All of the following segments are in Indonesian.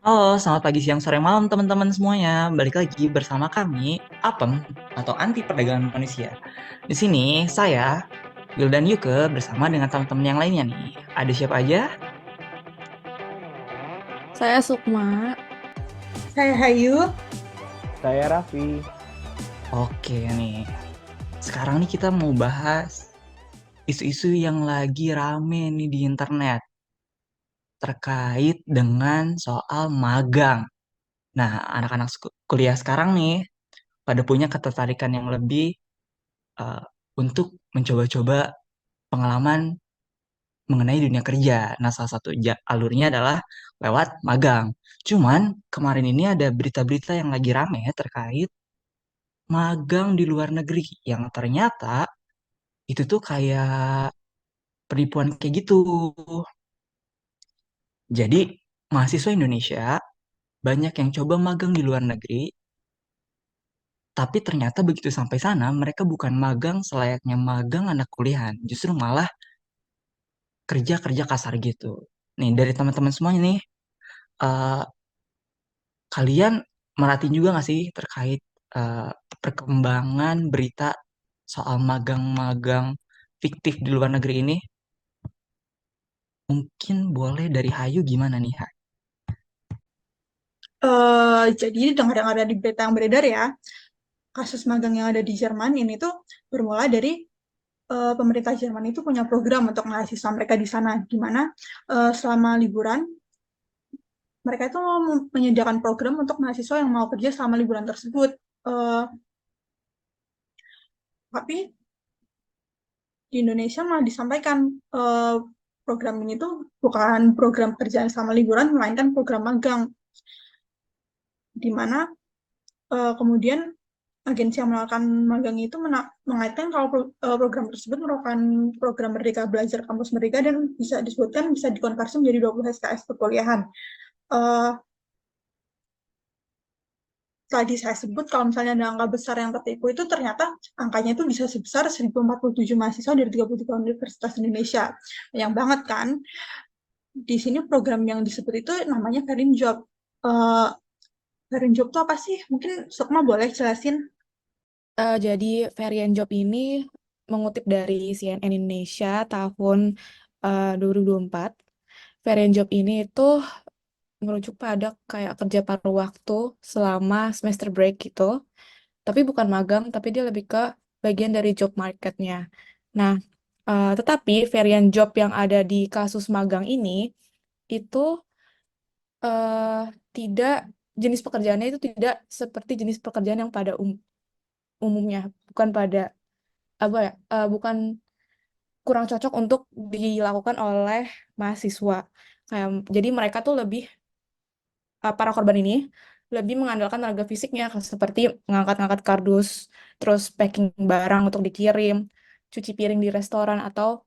Halo, selamat pagi, siang, sore, malam teman-teman semuanya. Balik lagi bersama kami, APEM atau Anti Perdagangan Manusia. Di sini saya, Wildan Yuke bersama dengan teman-teman yang lainnya nih. Ada siapa aja? Saya Sukma. Saya Hayu. Saya Raffi. Oke nih, sekarang nih kita mau bahas isu-isu yang lagi rame nih di internet terkait dengan soal magang. Nah, anak-anak kuliah sekarang nih pada punya ketertarikan yang lebih eh, untuk mencoba-coba pengalaman mengenai dunia kerja. Nah, salah satu alurnya adalah lewat magang. Cuman kemarin ini ada berita-berita yang lagi rame ya terkait magang di luar negeri yang ternyata itu tuh kayak penipuan kayak gitu. Jadi, mahasiswa Indonesia banyak yang coba magang di luar negeri, tapi ternyata begitu sampai sana mereka bukan magang selayaknya magang anak kuliahan, justru malah kerja-kerja kasar gitu. Nih, dari teman-teman semuanya nih, eh, kalian merhatiin juga nggak sih terkait eh, perkembangan berita soal magang-magang fiktif di luar negeri ini? Mungkin boleh dari Hayu gimana nih, Hay? Jadi dengar yang ada di berita yang beredar ya, kasus magang yang ada di Jerman ini tuh bermula dari pemerintah Jerman itu punya program untuk mahasiswa mereka di sana, di mana selama liburan mereka itu menyediakan program untuk mahasiswa yang mau kerja selama liburan tersebut. Eh, tapi di Indonesia malah disampaikan eh, program ini tuh bukan program kerjaan selama liburan, melainkan program magang, di mana kemudian agensi yang melakukan magang itu mengaitkan kalau program tersebut merupakan program Merdeka Belajar Kampus Merdeka dan bisa disebutkan bisa dikonversi menjadi 20 SKS perkuliahan. Eh, Tadi saya sebut kalau misalnya ada angka besar yang tertipu itu ternyata angkanya itu bisa sebesar 1.047 mahasiswa dari 33 universitas Indonesia. Yang banget kan? Di sini program yang disebut itu namanya Verin Job. Eh, Verin Job itu apa sih? Mungkin Sukma boleh jelasin. Jadi varian job ini mengutip dari CNN Indonesia tahun 2024. Varian job ini itu merujuk pada kayak kerja paruh waktu selama semester break gitu. Tapi bukan magang, tapi dia lebih ke bagian dari job marketnya. Nah, tetapi varian job yang ada di kasus magang ini itu eh, tidak jenis pekerjaannya itu tidak seperti jenis pekerjaan yang pada umumnya, bukan pada apa ya, bukan kurang cocok untuk dilakukan oleh mahasiswa. Kayak, jadi mereka tuh lebih para korban ini lebih mengandalkan tenaga fisiknya seperti ngangkat-ngangkat kardus, terus packing barang untuk dikirim, cuci piring di restoran atau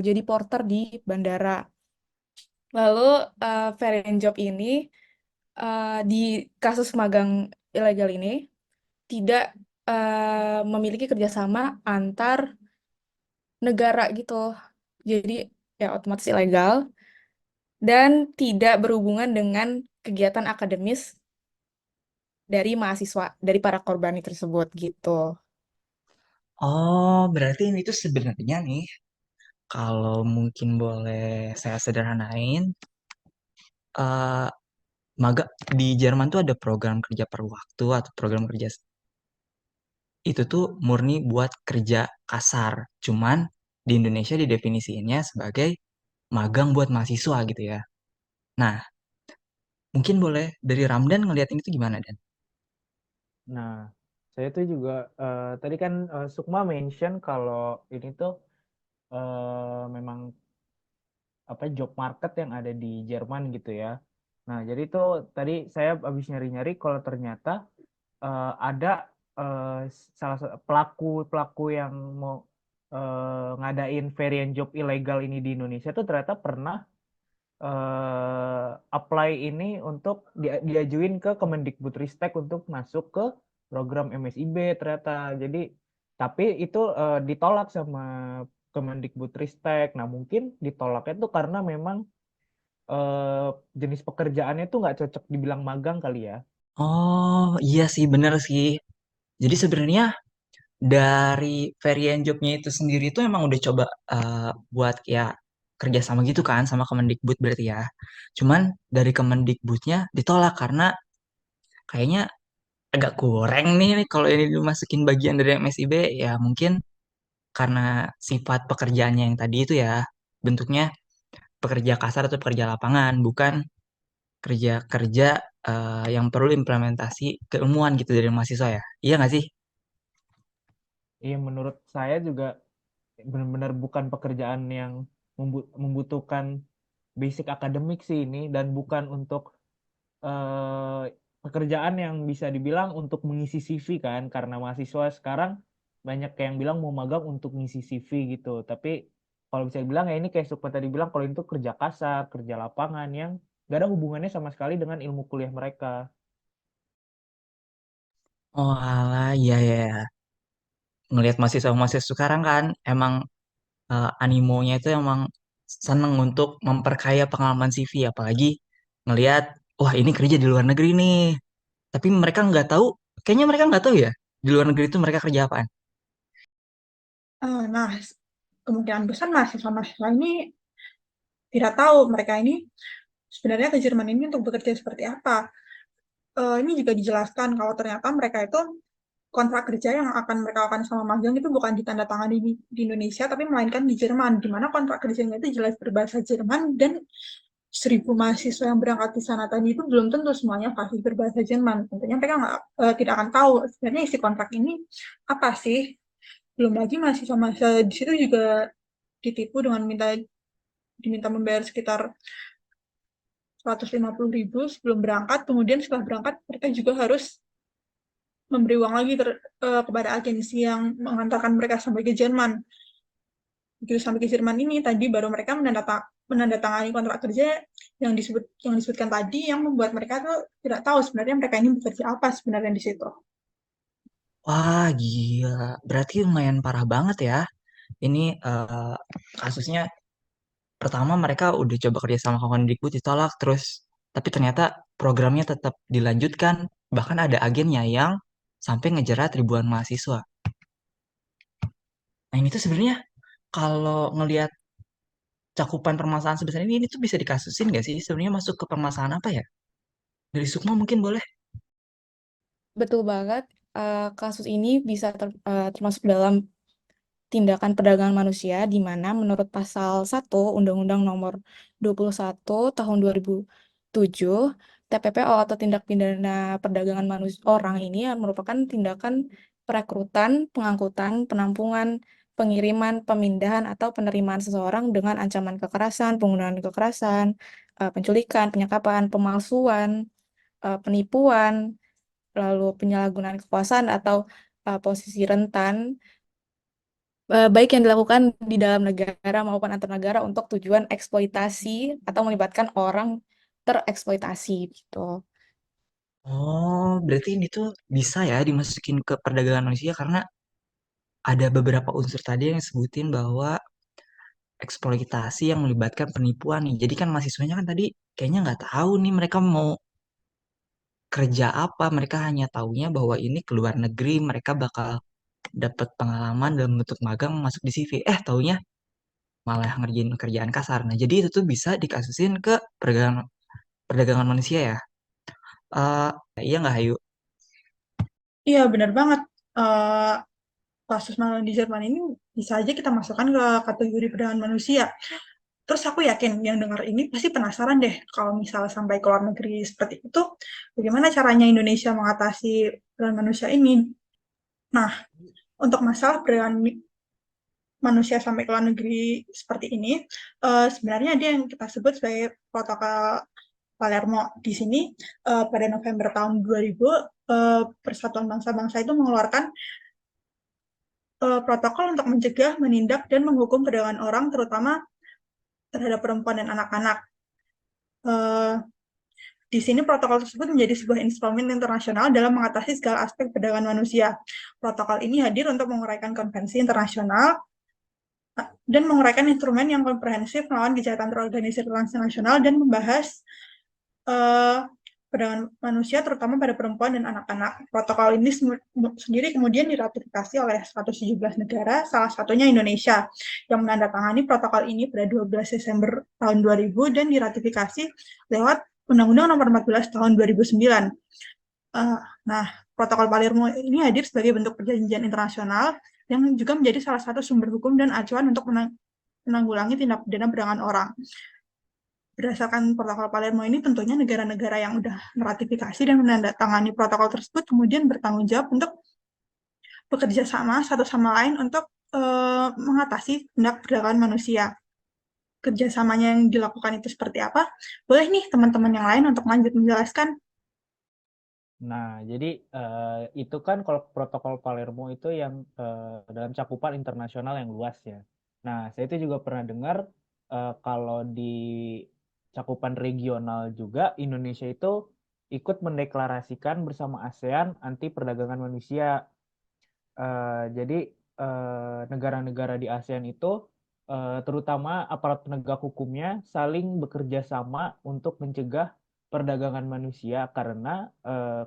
jadi porter di bandara. Lalu variant job ini di kasus magang ilegal ini tidak memiliki kerjasama antar negara gitu. Jadi ya otomatis ilegal dan tidak berhubungan dengan kegiatan akademis dari mahasiswa, dari para korban tersebut gitu. Oh, berarti ini tuh sebenarnya nih, kalau mungkin boleh saya sederhanain, eh di Jerman tuh ada program kerja per waktu atau program kerja itu tuh murni buat kerja kasar. Cuman di Indonesia didefinisikannya sebagai magang buat mahasiswa gitu ya. Nah, mungkin boleh dari Ramdan ngeliatin itu gimana, Dan? Nah, saya tuh juga tadi kan Sukma mention kalau ini tuh memang apa job market yang ada di Jerman gitu ya. Nah, jadi tuh tadi saya habis nyari-nyari kalau ternyata ada salah satu pelaku-pelaku yang mau ngadain variant job ilegal ini di Indonesia tuh ternyata pernah apply ini untuk diajuin ke Kemendikbudristek untuk masuk ke program MSIB ternyata. Jadi tapi itu ditolak sama Kemendikbudristek. Nah, mungkin ditolaknya tuh karena memang eh, jenis pekerjaannya tuh nggak cocok dibilang magang kali ya. Oh, iya sih, bener sih. Jadi sebenarnya dari varian jobnya itu sendiri itu emang udah coba buat ya kerja sama gitu kan sama Kemendikbud berarti ya. Cuman dari Kemendikbudnya ditolak karena kayaknya agak kurang nih kalau ini dimasukin bagian dari MSIB ya mungkin karena sifat pekerjaannya yang tadi itu ya bentuknya pekerja kasar atau pekerja lapangan bukan kerja-kerja yang perlu implementasi keilmuan gitu dari mahasiswa ya. Iya nggak sih? Iya, menurut saya juga benar-benar bukan pekerjaan yang membutuhkan basic akademik sih ini, dan bukan untuk eh, pekerjaan yang bisa dibilang untuk mengisi CV kan, karena mahasiswa sekarang banyak yang bilang mau magang untuk ngisi CV gitu. Tapi kalau bisa dibilang ya ini kayak Sukma tadi bilang, kalau itu kerja kasar, kerja lapangan yang gak ada hubungannya sama sekali dengan ilmu kuliah mereka. Oh alah, iya ya. Ngelihat mahasiswa-mahasiswa sekarang kan emang animonya itu emang seneng untuk memperkaya pengalaman CV apalagi ngelihat wah ini kerja di luar negeri nih. Tapi mereka nggak tahu, kayaknya mereka nggak tahu ya di luar negeri itu mereka kerja apaan. Nah, kemungkinan besar mahasiswa-mahasiswa ini tidak tahu mereka ini sebenarnya ke Jerman ini untuk bekerja seperti apa. Ini juga dijelaskan kalau ternyata mereka itu kontrak kerja yang akan mereka lakukan sama magang itu bukan ditandatangani di Indonesia, tapi melainkan di Jerman, di mana kontrak kerjanya itu jelas berbahasa Jerman dan 1.000 mahasiswa yang berangkat di sana tadi itu belum tentu semuanya fasih berbahasa Jerman. Tentunya mereka tidak akan tahu sebenarnya isi kontrak ini apa sih. Belum lagi mahasiswa-mahasiswa di situ juga ditipu dengan diminta membayar sekitar 150.000 sebelum berangkat. Kemudian setelah berangkat mereka juga harus memberi uang lagi kepada agensi yang mengantarkan mereka sampai ke Jerman. Begitu sampai ke Jerman ini tadi baru mereka menandatangani kontrak kerja yang disebutkan tadi yang membuat mereka tuh tidak tahu sebenarnya mereka ini bekerja apa sebenarnya di situ. Wah gila, berarti lumayan parah banget ya. Ini kasusnya pertama mereka udah coba kerja sama Kemendikbud ditolak terus, tapi ternyata programnya tetap dilanjutkan. Bahkan ada agennya yang sampai ngejerat ribuan mahasiswa. Nah ini tuh sebenarnya kalau ngelihat cakupan permasalahan sebesar ini tuh bisa dikasusin nggak sih? Sebenarnya masuk ke permasalahan apa ya? Dari Sukma mungkin boleh. Betul banget. Kasus ini bisa termasuk dalam tindakan perdagangan manusia di mana menurut pasal 1 Undang-Undang Nomor 21 Tahun 2007 TPPO atau tindak pidana perdagangan manusia orang ini merupakan tindakan perekrutan, pengangkutan, penampungan, pengiriman, pemindahan atau penerimaan seseorang dengan ancaman kekerasan, penggunaan kekerasan, penculikan, penyekapan, pemalsuan, penipuan, lalu penyalahgunaan kekuasaan atau posisi rentan baik yang dilakukan di dalam negara maupun antar negara untuk tujuan eksploitasi atau melibatkan orang tereksploitasi gitu. Oh, berarti ini tuh bisa ya dimasukin ke perdagangan manusia karena ada beberapa unsur tadi yang sebutin bahwa eksploitasi yang melibatkan penipuan nih. Jadi kan mahasiswanya kan tadi kayaknya nggak tahu nih mereka mau kerja apa. Mereka hanya taunya bahwa ini keluar negeri, mereka bakal dapat pengalaman dalam bentuk magang masuk di CV. Taunya malah ngerjain kerjaan kasar. Nah, jadi itu tuh bisa dikasusin ke perdagangan perdagangan manusia ya. Eh, iya nggak Hayu? Iya benar banget. Eh, Kasus malang di Jerman ini bisa aja kita masukkan ke kategori perdagangan manusia. Terus aku yakin yang dengar ini pasti penasaran deh kalau misal sampai ke luar negeri seperti itu, bagaimana caranya Indonesia mengatasi perdagangan manusia ini. Nah, untuk masalah perdagangan manusia sampai ke luar negeri seperti ini, sebenarnya ada yang kita sebut sebagai protokol Palermo. Di sini pada November tahun 2000, Persatuan Bangsa-Bangsa itu mengeluarkan protokol untuk mencegah, menindak, dan menghukum perdagangan orang, terutama terhadap perempuan dan anak-anak. Eh, di sini protokol tersebut menjadi sebuah instrumen internasional dalam mengatasi segala aspek perdagangan manusia. Protokol ini hadir untuk menguraikan konvensi internasional dan menguraikan instrumen yang komprehensif melawan kejahatan terorganisir transnasional dan membahas eh, perdagangan manusia terutama pada perempuan dan anak-anak. Protokol ini sendiri kemudian diratifikasi oleh 117 negara, salah satunya Indonesia, yang menandatangani protokol ini pada 12 Desember tahun 2000 dan diratifikasi lewat Undang-Undang Nomor 14 tahun 2009. Nah, protokol Palermo ini hadir sebagai bentuk perjanjian internasional yang juga menjadi salah satu sumber hukum dan acuan untuk menanggulangi tindak pidana perdagangan orang. Berdasarkan protokol Palermo ini, tentunya negara-negara yang sudah meratifikasi dan menandatangani protokol tersebut kemudian bertanggung jawab untuk bekerja sama satu sama lain untuk mengatasi tindak perdagangan manusia. Kerjasamanya yang dilakukan itu seperti apa? Boleh nih teman-teman yang lain untuk lanjut menjelaskan. Nah, jadi itu kan kalau protokol Palermo itu yang dalam cakupan internasional yang luas ya. Nah, saya itu juga pernah dengar kalau di cakupan regional juga Indonesia itu ikut mendeklarasikan bersama ASEAN anti perdagangan manusia. Jadi negara-negara di ASEAN itu terutama aparat penegak hukumnya saling bekerja sama untuk mencegah perdagangan manusia karena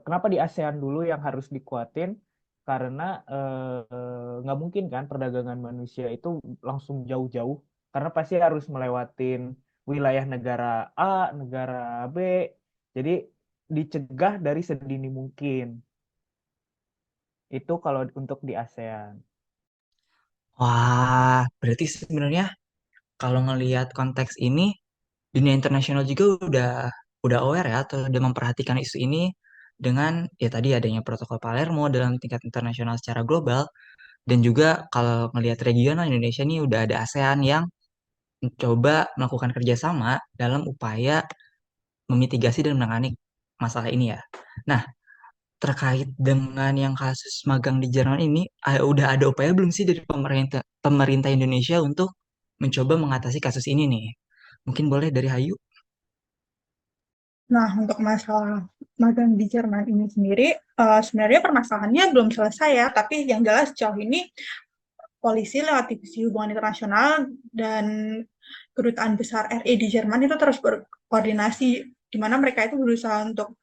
kenapa di ASEAN dulu yang harus dikuatin karena nggak mungkin kan perdagangan manusia itu langsung jauh-jauh karena pasti harus melewatin wilayah negara A, negara B. Jadi dicegah dari sedini mungkin. Itu kalau untuk di ASEAN. Wah, berarti sebenarnya kalau ngelihat konteks ini, dunia internasional juga udah aware ya atau udah memperhatikan isu ini dengan ya tadi adanya protokol Palermo dalam tingkat internasional secara global dan juga kalau ngelihat regional Indonesia ini udah ada ASEAN yang mencoba melakukan kerjasama dalam upaya memitigasi dan menangani masalah ini ya. Nah, terkait dengan yang kasus magang di Jerman ini, udah ada upaya belum sih dari pemerintah pemerintah Indonesia untuk mencoba mengatasi kasus ini nih? Mungkin boleh dari Hayu. Nah, untuk masalah magang di Jerman ini sendiri, sebenarnya permasalahannya belum selesai ya, tapi yang jelas sejauh ini polisi lewat divisi hubungan internasional dan kedutaan besar RI di Jerman itu terus berkoordinasi, di mana mereka itu berusaha untuk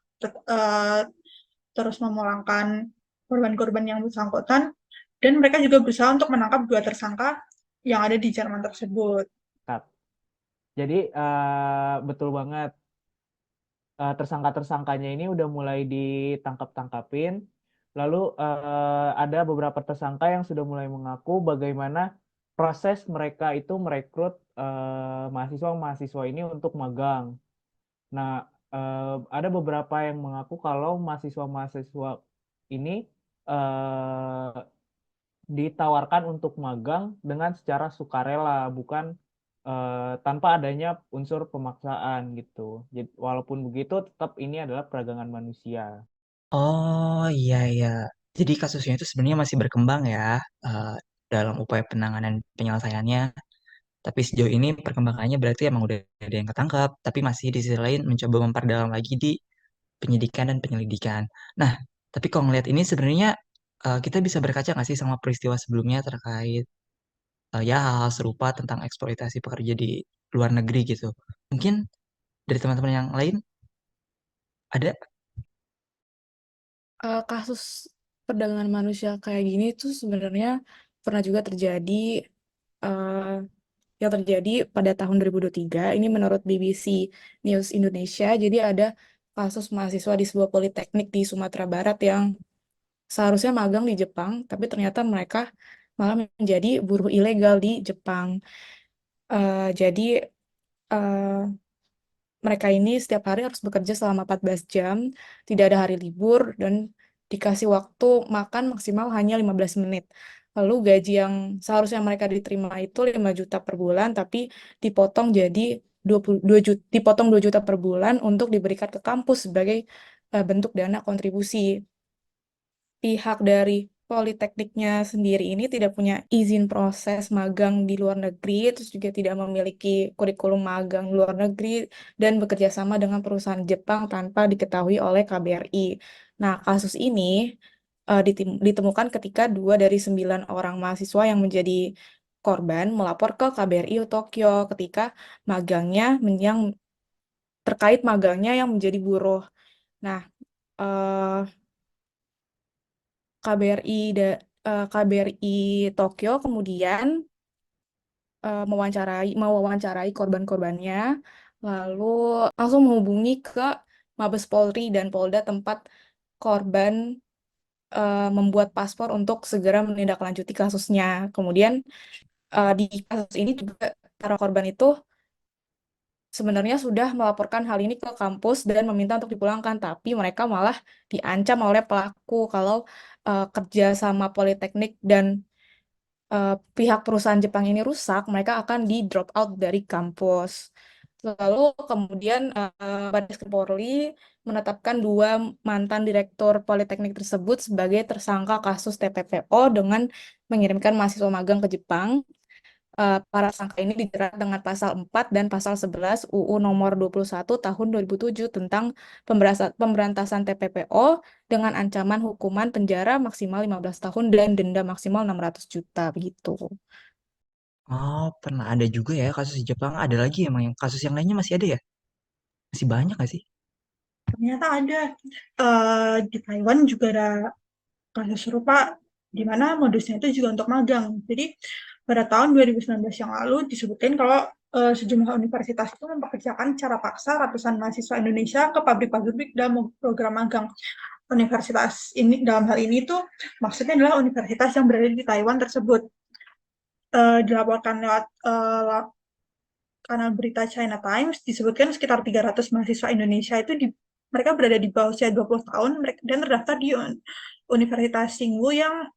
terus memulangkan korban-korban yang bersangkutan, dan mereka juga berusaha untuk menangkap dua tersangka yang ada di Jerman tersebut. Jadi betul banget tersangka-tersangkanya ini udah mulai ditangkap-tangkapin. Lalu ada beberapa tersangka yang sudah mulai mengaku bagaimana proses mereka itu merekrut mahasiswa-mahasiswa ini untuk magang. Nah, ada beberapa yang mengaku kalau mahasiswa-mahasiswa ini eh, ditawarkan untuk magang dengan secara sukarela, bukan tanpa adanya unsur pemaksaan gitu. Jadi, walaupun begitu, tetap ini adalah perdagangan manusia. Oh iya iya. Jadi kasusnya itu sebenarnya masih berkembang ya eh, dalam upaya penanganan penyelesaiannya. Tapi sejauh ini perkembangannya berarti emang udah ada yang ketangkap, tapi masih di sisi lain mencoba memperdalam lagi di penyidikan dan penyelidikan. Nah, tapi kalau ngelihat ini sebenarnya kita bisa berkaca nggak sih sama peristiwa sebelumnya terkait ya hal-hal serupa tentang eksploitasi pekerja di luar negeri gitu. Mungkin dari teman-teman yang lain ada? Kasus perdagangan manusia kayak gini tuh sebenarnya pernah juga terjadi, eh, yang terjadi pada tahun 2023. Ini menurut BBC News Indonesia. Jadi ada kasus mahasiswa di sebuah politeknik di Sumatera Barat yang seharusnya magang di Jepang, tapi ternyata mereka malah menjadi buruh ilegal di Jepang. Jadi eh, mereka ini setiap hari harus bekerja selama 14 jam, tidak ada hari libur, dan dikasih waktu makan maksimal hanya 15 menit. Lalu gaji yang seharusnya mereka diterima itu 5 juta per bulan, tapi dipotong jadi 22 juta, dipotong 2 juta per bulan untuk diberikan ke kampus sebagai bentuk dana kontribusi. Pihak dari Politekniknya sendiri ini tidak punya izin proses magang di luar negeri, terus juga tidak memiliki kurikulum magang di luar negeri, dan bekerja sama dengan perusahaan Jepang tanpa diketahui oleh KBRI. Nah, kasus ini ditemukan ketika 2 dari 9 orang mahasiswa yang menjadi korban melapor ke KBRI Tokyo ketika magangnya yang terkait magangnya yang menjadi buruh. Nah, eh, KBRI Tokyo kemudian mewawancarai korban-korbannya, lalu langsung menghubungi ke Mabes Polri dan Polda tempat korban membuat paspor untuk segera menindaklanjuti kasusnya. Kemudian di kasus ini juga para korban itu sebenarnya sudah melaporkan hal ini ke kampus dan meminta untuk dipulangkan, tapi mereka malah diancam oleh pelaku kalau kerja sama Politeknik dan pihak perusahaan Jepang ini rusak, mereka akan di drop out dari kampus. Lalu kemudian Baris Krim Polri menetapkan 2 mantan direktur Politeknik tersebut sebagai tersangka kasus TPPO dengan mengirimkan mahasiswa magang ke Jepang. Para tersangka ini dijerat dengan pasal 4 dan pasal 11 UU nomor 21 tahun 2007 tentang pemberantasan TPPO dengan ancaman hukuman penjara maksimal 15 tahun dan denda maksimal 600 juta begitu. Oh, pernah ada juga ya kasus di Jepang. Ada lagi emang yang kasus yang lainnya masih ada ya? Masih banyak nggak sih? Ternyata ada. Di Taiwan juga ada kasus serupa, di mana modusnya itu juga untuk magang. Jadi pada tahun 2019 yang lalu disebutkan kalau sejumlah universitas itu mempekerjakan secara paksa ratusan mahasiswa Indonesia ke pabrik-pabrik dalam program magang. Universitas ini dalam hal ini tuh maksudnya adalah universitas yang berada di Taiwan tersebut. Dilaporkan lewat kanal berita China Times, disebutkan sekitar 300 mahasiswa Indonesia itu mereka berada di bawah usia 20 tahun dan terdaftar di Universitas Singwu yang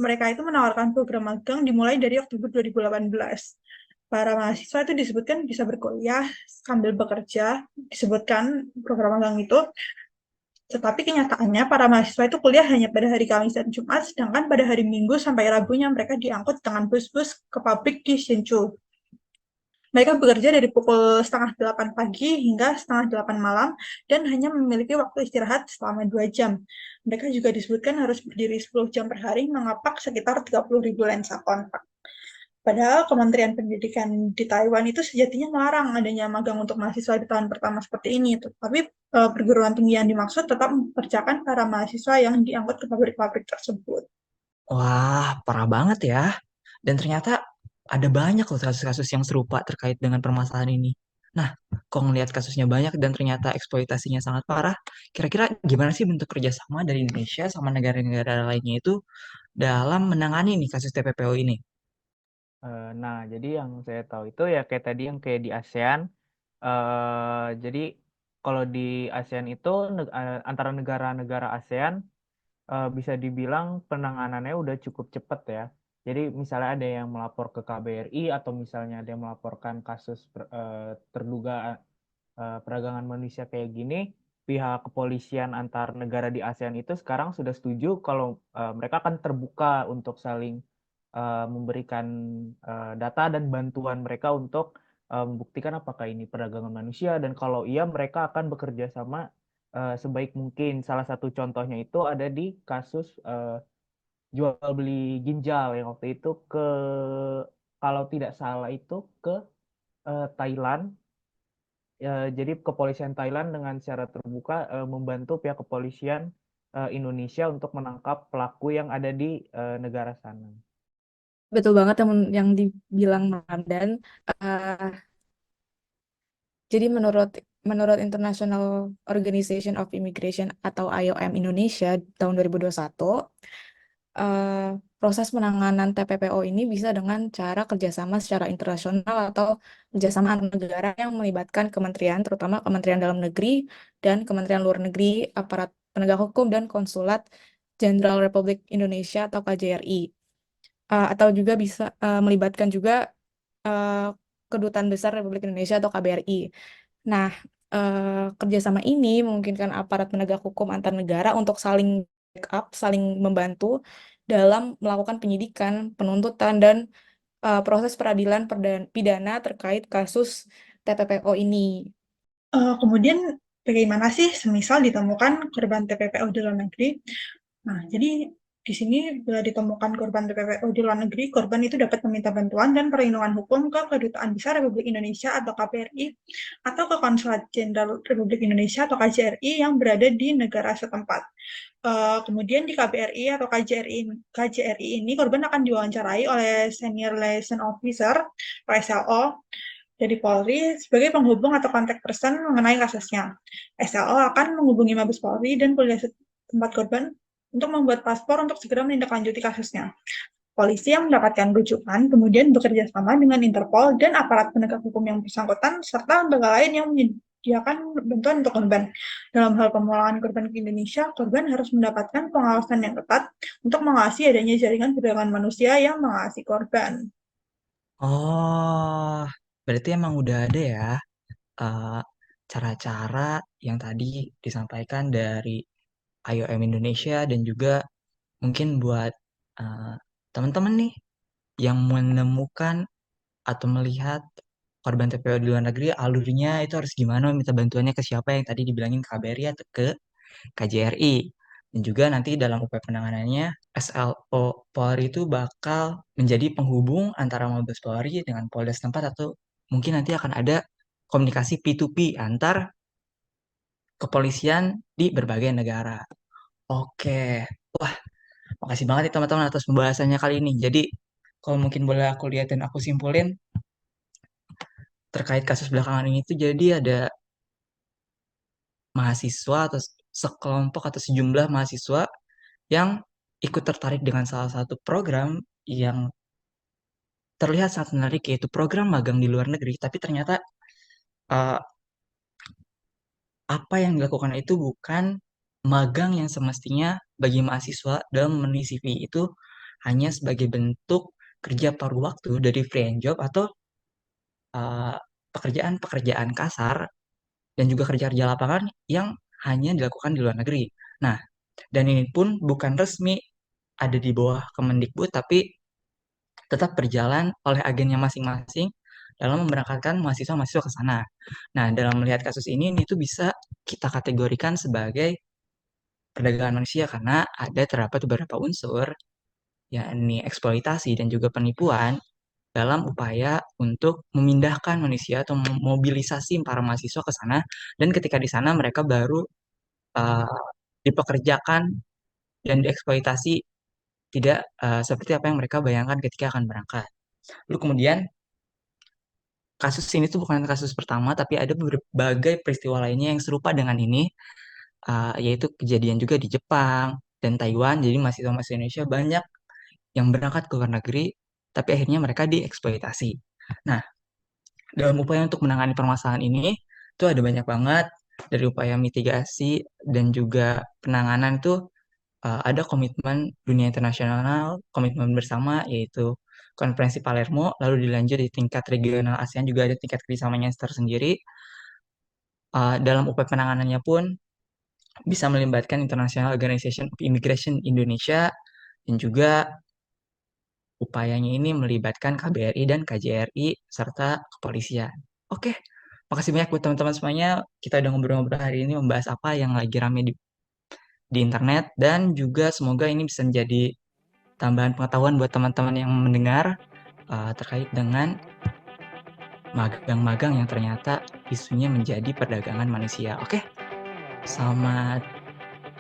mereka itu menawarkan program magang dimulai dari Oktober 2018. Para mahasiswa itu disebutkan bisa berkuliah sambil bekerja, disebutkan program magang itu. Tetapi kenyataannya para mahasiswa itu kuliah hanya pada hari Kamis dan Jumat, sedangkan pada hari Minggu sampai Rabunya mereka diangkut dengan bus-bus ke pabrik di Hsinchu. Mereka bekerja dari pukul 7:30 pagi hingga 7:30 malam dan hanya memiliki waktu istirahat selama 2 jam. Mereka juga disebutkan harus berdiri 10 jam per hari mengapak sekitar 30.000 lensa kontak. Padahal Kementerian Pendidikan di Taiwan itu sejatinya melarang adanya magang untuk mahasiswa di tahun pertama seperti ini. Tapi perguruan tinggi yang dimaksud tetap memperkerjakan para mahasiswa yang diangkut ke pabrik-pabrik tersebut. Wah, parah banget ya. Dan ternyata ada banyak loh kasus-kasus yang serupa terkait dengan permasalahan ini. Nah, kok ngelihat kasusnya banyak dan ternyata eksploitasinya sangat parah, kira-kira gimana sih bentuk kerjasama dari Indonesia sama negara-negara lainnya itu dalam menangani nih kasus TPPO ini? Nah, jadi yang saya tahu itu ya kayak tadi yang kayak di ASEAN. Jadi kalau di ASEAN itu antara negara-negara ASEAN bisa dibilang penanganannya udah cukup cepat ya. Jadi misalnya ada yang melapor ke KBRI atau misalnya ada yang melaporkan kasus terduga perdagangan manusia kayak gini, pihak kepolisian antar negara di ASEAN itu sekarang sudah setuju kalau mereka akan terbuka untuk saling memberikan data dan bantuan mereka untuk membuktikan apakah ini perdagangan manusia dan kalau iya mereka akan bekerja sama sebaik mungkin. Salah satu contohnya itu ada di kasus jual beli ginjal yang waktu itu kalau tidak salah itu ke Thailand. Jadi kepolisian Thailand dengan secara terbuka membantu pihak kepolisian Indonesia untuk menangkap pelaku yang ada di negara sana. Betul banget yang dibilang Ramdan. Eh, jadi menurut International Organization of Immigration atau IOM Indonesia tahun 2021, eh, proses penanganan TPPO ini bisa dengan cara kerjasama secara internasional atau kerjasama antar negara yang melibatkan kementerian, terutama Kementerian Dalam Negeri dan Kementerian Luar Negeri, aparat penegak hukum dan Konsulat Jenderal Republik Indonesia atau KJRI. Atau juga bisa melibatkan juga eh, Kedutaan Besar Republik Indonesia atau KBRI. Nah, kerjasama ini memungkinkan aparat penegak hukum antar negara untuk saling backup, saling membantu dalam melakukan penyidikan, penuntutan, dan proses peradilan pidana terkait kasus TPPO ini. Kemudian bagaimana sih semisal ditemukan korban TPPO dalam negeri? Nah, jadi Di sini bila ditemukan korban TPPO di luar negeri, korban itu dapat meminta bantuan dan perlindungan hukum ke Kedutaan Besar Republik Indonesia atau KBRI atau ke Konsulat Jenderal Republik Indonesia atau KJRI yang berada di negara setempat. Kemudian di KBRI atau KJRI ini korban akan diwawancarai oleh Senior Liaison Officer atau SLO dari Polri sebagai penghubung atau contact person mengenai kasusnya. SLO akan menghubungi Mabes Polri dan polisi tempat korban untuk membuat paspor untuk segera menindaklanjuti kasusnya. Polisi yang mendapatkan rujukan kemudian bekerja sama dengan Interpol dan aparat penegak hukum yang bersangkutan serta lembaga lain yang menyediakan bantuan untuk korban. Dalam hal pemulangan korban ke Indonesia, korban harus mendapatkan pengawasan yang ketat untuk mengawasi adanya jaringan perdagangan manusia yang mengawasi korban. Oh, berarti emang udah ada ya eh, cara-cara yang tadi disampaikan dari IOM Indonesia dan juga mungkin buat eh, teman-teman nih yang menemukan atau melihat korban TPO di luar negeri, alurnya itu harus gimana, minta bantuannya ke siapa yang tadi dibilangin KBRI atau ke KJRI. Dan juga nanti dalam upaya penanganannya, SLO Polri itu bakal menjadi penghubung antara Mabes Polri dengan Polda setempat atau mungkin nanti akan ada komunikasi P2P antar kepolisian di berbagai negara. Oke, wah makasih banget nih teman-teman atas pembahasannya kali ini. Jadi kalau mungkin boleh aku lihat dan aku simpulin terkait kasus belakangan ini tuh jadi ada mahasiswa atau sekelompok atau sejumlah mahasiswa yang ikut tertarik dengan salah satu program yang terlihat sangat menarik yaitu program magang di luar negeri, tapi ternyata eh, apa yang dilakukan itu bukan magang yang semestinya bagi mahasiswa dalam memenuhi CV itu hanya sebagai bentuk kerja paruh waktu dari free and job atau eh, pekerjaan-pekerjaan kasar dan juga kerja-kerja lapangan yang hanya dilakukan di luar negeri. Nah, dan ini pun bukan resmi ada di bawah Kemendikbud, tapi tetap berjalan oleh agennya masing-masing dalam memberangkatkan mahasiswa-mahasiswa ke sana. Nah, dalam melihat kasus ini itu bisa kita kategorikan sebagai perdagangan manusia karena ada terdapat beberapa unsur, yakni eksploitasi dan juga penipuan dalam upaya untuk memindahkan manusia atau memobilisasi para mahasiswa ke sana dan ketika di sana mereka baru uh, dipekerjakan dan dieksploitasi tidak seperti apa yang mereka bayangkan ketika akan berangkat. Lalu kemudian kasus ini tuh bukan kasus pertama, tapi ada berbagai peristiwa lainnya yang serupa dengan ini, yaitu kejadian juga di Jepang dan Taiwan. Jadi mahasiswa-mahasiswa Indonesia banyak yang berangkat ke luar negeri, tapi akhirnya mereka dieksploitasi. Nah, dalam upaya untuk menangani permasalahan ini, itu ada banyak banget dari upaya mitigasi dan juga penanganan itu ada komitmen dunia internasional, komitmen bersama yaitu Konferensi Palermo, lalu dilanjut di tingkat regional ASEAN juga ada tingkat kerjasamanya tersendiri. Dalam upaya penanganannya pun bisa melibatkan International Organization of Immigration Indonesia dan juga upayanya ini melibatkan KBRI dan KJRI serta kepolisian. Oke, makasih banyak buat teman-teman semuanya. Kita udah ngobrol-ngobrol hari ini membahas apa yang lagi rame di internet dan juga semoga ini bisa menjadi tambahan pengetahuan buat teman-teman yang mendengar terkait dengan magang-magang yang ternyata isunya menjadi perdagangan manusia. Oke, selamat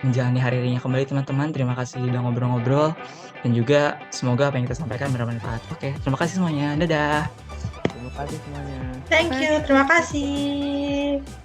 menjalani hari-harinya kembali teman-teman. Terima kasih sudah ngobrol-ngobrol dan juga semoga apa yang kita sampaikan bermanfaat. Oke, terima kasih semuanya. Dadah. Terima kasih semuanya. Thank you, terima kasih.